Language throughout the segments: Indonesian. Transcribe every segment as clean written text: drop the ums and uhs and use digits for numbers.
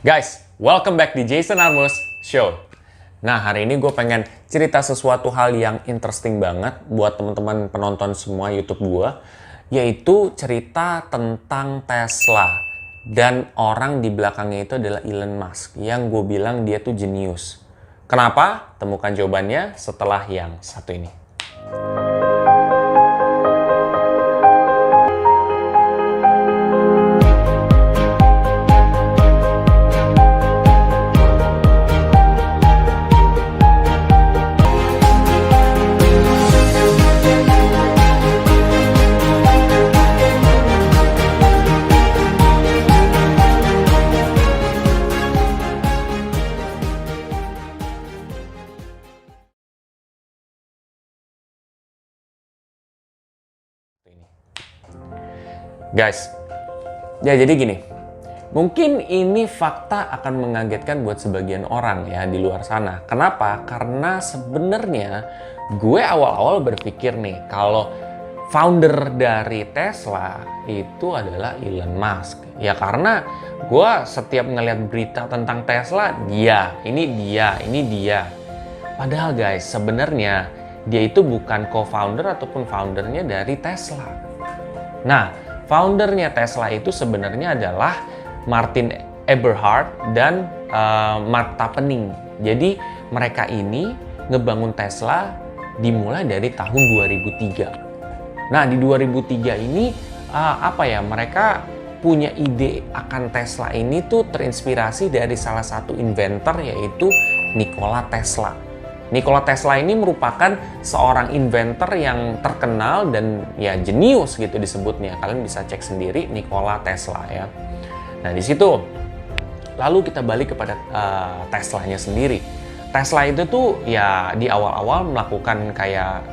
Guys, welcome back di Jason Armus Show. Nah, hari ini gue pengen cerita sesuatu hal yang interesting banget buat teman-teman penonton semua YouTube gue, yaitu cerita tentang Tesla. Dan orang di belakangnya itu adalah Elon Musk, yang gue bilang dia tuh jenius. Kenapa? Temukan jawabannya setelah yang satu ini. Guys, ya jadi gini, mungkin ini fakta akan mengagetkan buat sebagian orang ya di luar sana. Kenapa? Karena sebenarnya gue awal-awal berpikir nih, kalau founder dari Tesla itu adalah Elon Musk. Ya karena gue setiap ngeliat berita tentang Tesla, ini dia. Padahal guys, sebenarnya dia itu bukan co-founder ataupun foundernya dari Tesla. Nah, foundernya Tesla itu sebenarnya adalah Martin Eberhard dan Mark Tarpenning. Jadi mereka ini ngebangun Tesla dimulai dari tahun 2003. Nah, di 2003 ini mereka punya ide akan Tesla ini tuh terinspirasi dari salah satu inventor, yaitu Nikola Tesla. Nikola Tesla ini merupakan seorang inventor yang terkenal dan ya jenius gitu disebutnya. Kalian bisa cek sendiri Nikola Tesla ya. Nah di situ lalu kita balik kepada Teslanya sendiri. Tesla itu tuh ya di awal-awal melakukan kayak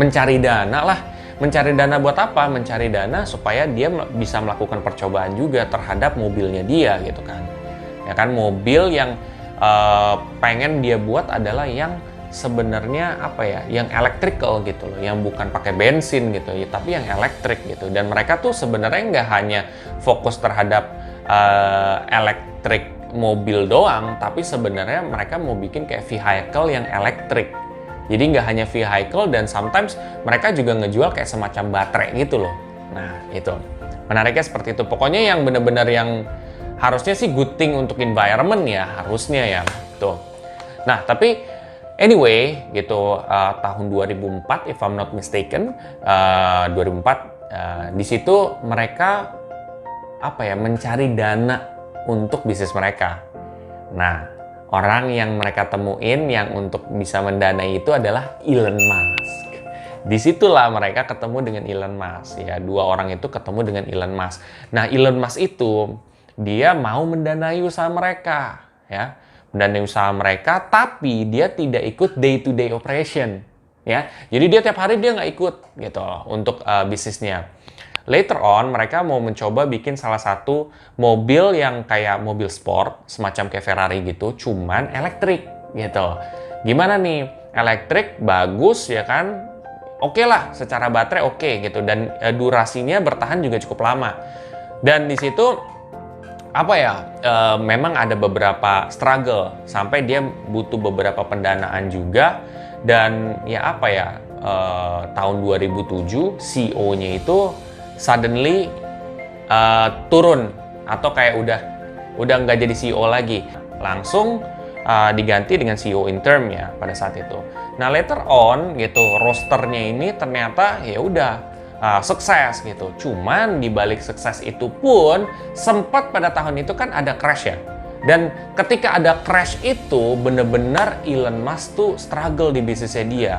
mencari dana lah. Mencari dana buat apa? Mencari dana supaya dia bisa melakukan percobaan juga terhadap mobilnya dia gitu kan. Ya kan, mobil yang pengen dia buat adalah yang sebenarnya yang electrical gitu loh, yang bukan pakai bensin gitu ya, tapi yang elektrik gitu. Dan mereka tuh sebenarnya nggak hanya fokus terhadap elektrik mobil doang, tapi sebenarnya mereka mau bikin kayak vehicle yang elektrik. Jadi nggak hanya vehicle, dan sometimes mereka juga ngejual kayak semacam baterai gitu loh. Nah itu menariknya seperti itu. Pokoknya yang bener-bener yang harusnya sih good thing untuk environment ya, harusnya ya tuh. Nah tapi anyway gitu, tahun 2004 if I'm not mistaken, 2004 di situ mereka mencari dana untuk bisnis mereka. Nah orang yang mereka temuin yang untuk bisa mendanai itu adalah Elon Musk. Disitulah mereka ketemu dengan Elon Musk ya, dua orang itu ketemu dengan Elon Musk. Nah Elon Musk itu dia mau mendanai usaha mereka, ya, mendanai usaha mereka, tapi dia tidak ikut day-to-day operation, ya. Jadi dia tiap hari dia nggak ikut, gitu, untuk bisnisnya. Later on, mereka mau mencoba bikin salah satu mobil yang kayak mobil sport, semacam kayak Ferrari gitu, cuman elektrik, gitu. Gimana nih? Elektrik bagus, ya kan? Oke lah, secara baterai oke, gitu, dan durasinya bertahan juga cukup lama. Dan di situ memang ada beberapa struggle sampai dia butuh beberapa pendanaan juga. Dan tahun 2007 CEO-nya itu suddenly turun, atau kayak udah nggak jadi CEO lagi, langsung diganti dengan CEO interim ya pada saat itu. Nah later on gitu, rosternya ini ternyata ya udah sukses gitu. Cuman di balik sukses itu pun sempat pada tahun itu kan ada crash ya. Dan ketika ada crash itu bener-bener Elon Musk tuh struggle di bisnisnya dia.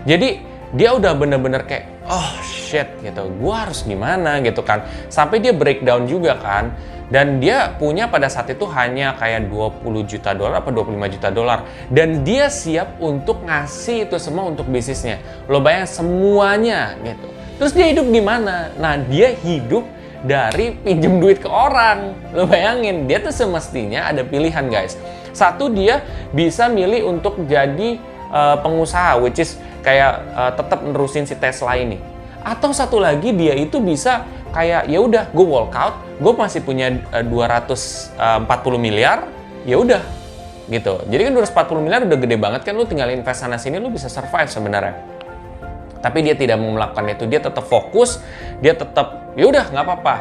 Jadi dia udah bener-bener kayak oh shit gitu, gua harus gimana gitu kan. Sampai dia breakdown juga kan. Dan dia punya pada saat itu hanya kayak 20 juta dolar apa 25 juta dolar. Dan dia siap untuk ngasih itu semua untuk bisnisnya. Lo bayangin semuanya gitu. Terus dia hidup di mana? Nah, dia hidup dari pinjem duit ke orang. Lo bayangin, dia tuh semestinya ada pilihan guys. Satu, dia bisa milih untuk jadi pengusaha, which is kayak tetap nerusin si Tesla ini. Atau satu lagi, dia itu bisa kayak ya udah gue walk out, gue masih punya 240 miliar, ya udah gitu. Jadi kan 240 miliar udah gede banget kan, lu tinggal invest sana sini lu bisa survive sebenarnya. Tapi dia tidak mau melakukan itu, dia tetap fokus, dia tetap ya udah nggak apa-apa.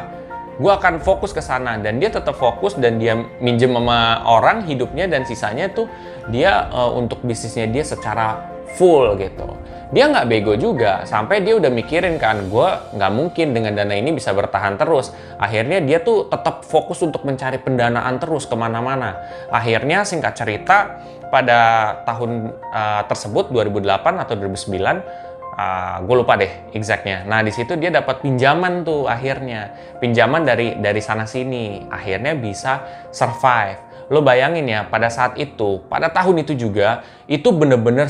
Gue akan fokus ke sana, dan dia tetap fokus dan dia minjem sama orang hidupnya, dan sisanya tuh dia untuk bisnisnya dia secara full gitu. Dia nggak bego juga, sampai dia udah mikirin kan, gue nggak mungkin dengan dana ini bisa bertahan terus. Akhirnya dia tuh tetap fokus untuk mencari pendanaan terus kemana-mana. Akhirnya singkat cerita pada tahun tersebut 2008 atau 2009, gue lupa deh exactnya. Nah di situ dia dapat pinjaman tuh, akhirnya pinjaman dari sana sini, akhirnya bisa survive. Lo bayangin ya, pada saat itu, pada tahun itu juga, itu bener-bener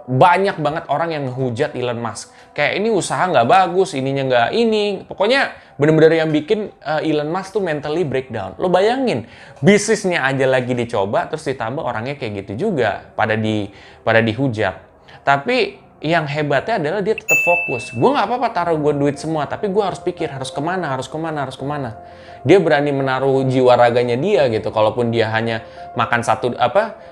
banyak banget orang yang ngehujat Elon Musk. Kayak ini usaha nggak bagus, ininya nggak ini. Pokoknya bener-bener yang bikin Elon Musk tuh mentally breakdown. Lo bayangin, bisnisnya aja lagi dicoba, terus ditambah orangnya kayak gitu juga, pada dihujat. Tapi yang hebatnya adalah dia tetap fokus. Gue nggak apa-apa taruh gue duit semua, tapi gue harus pikir harus kemana. Dia berani menaruh jiwa raganya dia gitu. Kalaupun dia hanya makan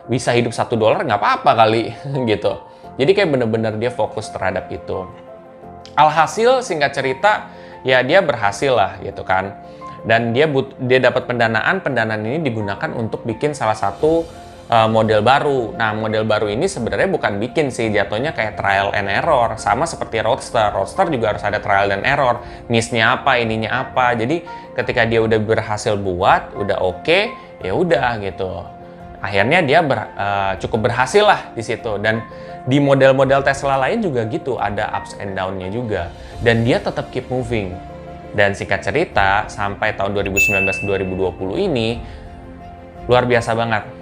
bisa hidup $1 nggak apa-apa kali gitu. Jadi kayak bener-bener dia fokus terhadap itu. Alhasil singkat cerita ya dia berhasil lah gitu kan. Dan dia dapat pendanaan ini digunakan untuk bikin salah satu model baru. Nah, model baru ini sebenarnya bukan bikin sih, jatuhnya kayak trial and error. Sama seperti Roadster. Roadster juga harus ada trial dan error. Niche-nya apa, ininya apa. Jadi ketika dia udah berhasil buat, udah oke, ya udah gitu. Akhirnya dia cukup berhasil lah di situ. Dan di model-model Tesla lain juga gitu, ada ups and down-nya juga. Dan dia tetap keep moving. Dan singkat cerita, sampai tahun 2019-2020 ini, luar biasa banget.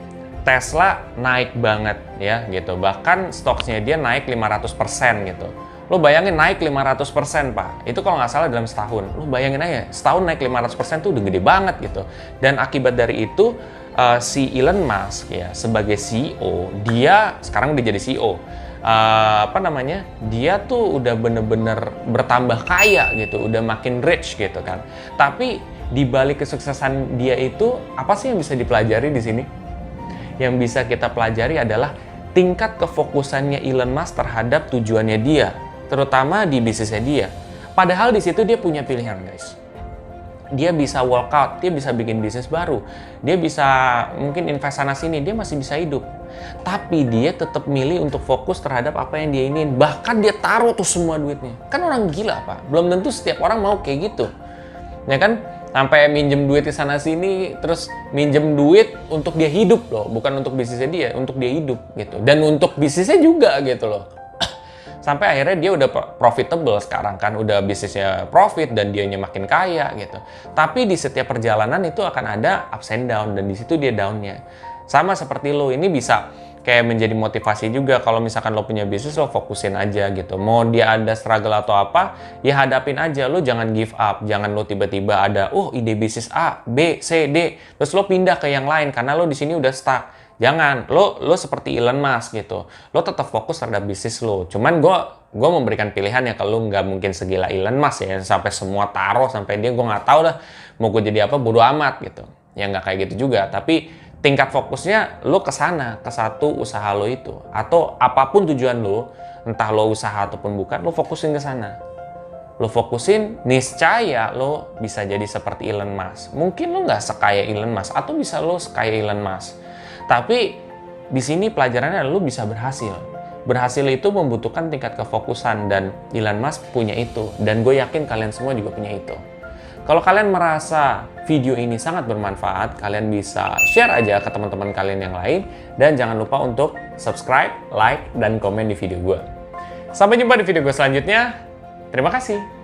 Tesla naik banget ya gitu, bahkan stoknya dia naik 500% gitu. Lo bayangin naik 500% Pak, itu kalau nggak salah dalam setahun. Lo bayangin aja, setahun naik 500% tuh udah gede banget gitu. Dan akibat dari itu, si Elon Musk ya sebagai CEO, dia sekarang udah jadi CEO. Dia tuh udah bener-bener bertambah kaya gitu, udah makin rich gitu kan. Tapi di balik kesuksesan dia itu, apa sih yang bisa dipelajari di sini? Yang bisa kita pelajari adalah tingkat kefokusannya Elon Musk terhadap tujuannya dia, terutama di bisnisnya dia. Padahal di situ dia punya pilihan, guys. Dia bisa walkout, dia bisa bikin bisnis baru, dia bisa mungkin invest sana sini, dia masih bisa hidup. Tapi dia tetap milih untuk fokus terhadap apa yang dia ingin. Bahkan dia taruh tuh semua duitnya. Kan orang gila, Pak. Belum tentu setiap orang mau kayak gitu. Ya kan? Sampai minjem duit di sana sini, terus minjem duit untuk dia hidup loh, bukan untuk bisnisnya dia, untuk dia hidup gitu. Dan untuk bisnisnya juga gitu loh. Sampai akhirnya dia udah profitable sekarang kan, udah bisnisnya profit dan dianya makin kaya gitu. Tapi di setiap perjalanan itu akan ada ups and down, dan di situ dia down-nya. Sama seperti lo, ini bisa kayak menjadi motivasi juga. Kalau misalkan lo punya bisnis, lo fokusin aja gitu. Mau dia ada struggle atau apa, ya hadapin aja. Lo jangan give up. Jangan lo tiba-tiba ada, ide bisnis A, B, C, D. Terus lo pindah ke yang lain karena lo di sini udah stuck. Jangan. Lo seperti Elon Musk gitu. Lo tetap fokus terhadap bisnis lo. Cuman gue memberikan pilihan ya, kalau nggak mungkin segila Elon Musk ya, sampai semua taruh, sampai dia, gue nggak tahu lah mau gue jadi apa, bodo amat gitu. Ya nggak kayak gitu juga. Tapi tingkat fokusnya lo ke sana, ke satu usaha lo itu, atau apapun tujuan lo, entah lo usaha ataupun bukan, lo fokusin ke sana. Lo fokusin, niscaya lo bisa jadi seperti Elon Musk. Mungkin lo nggak sekaya Elon Musk, atau bisa lo sekaya Elon Musk. Tapi di sini pelajarannya adalah lo bisa berhasil. Berhasil itu membutuhkan tingkat kefokusan, dan Elon Musk punya itu. Dan gue yakin kalian semua juga punya itu. Kalau kalian merasa video ini sangat bermanfaat, kalian bisa share aja ke teman-teman kalian yang lain. Dan jangan lupa untuk subscribe, like, dan komen di video gue. Sampai jumpa di video gue selanjutnya. Terima kasih.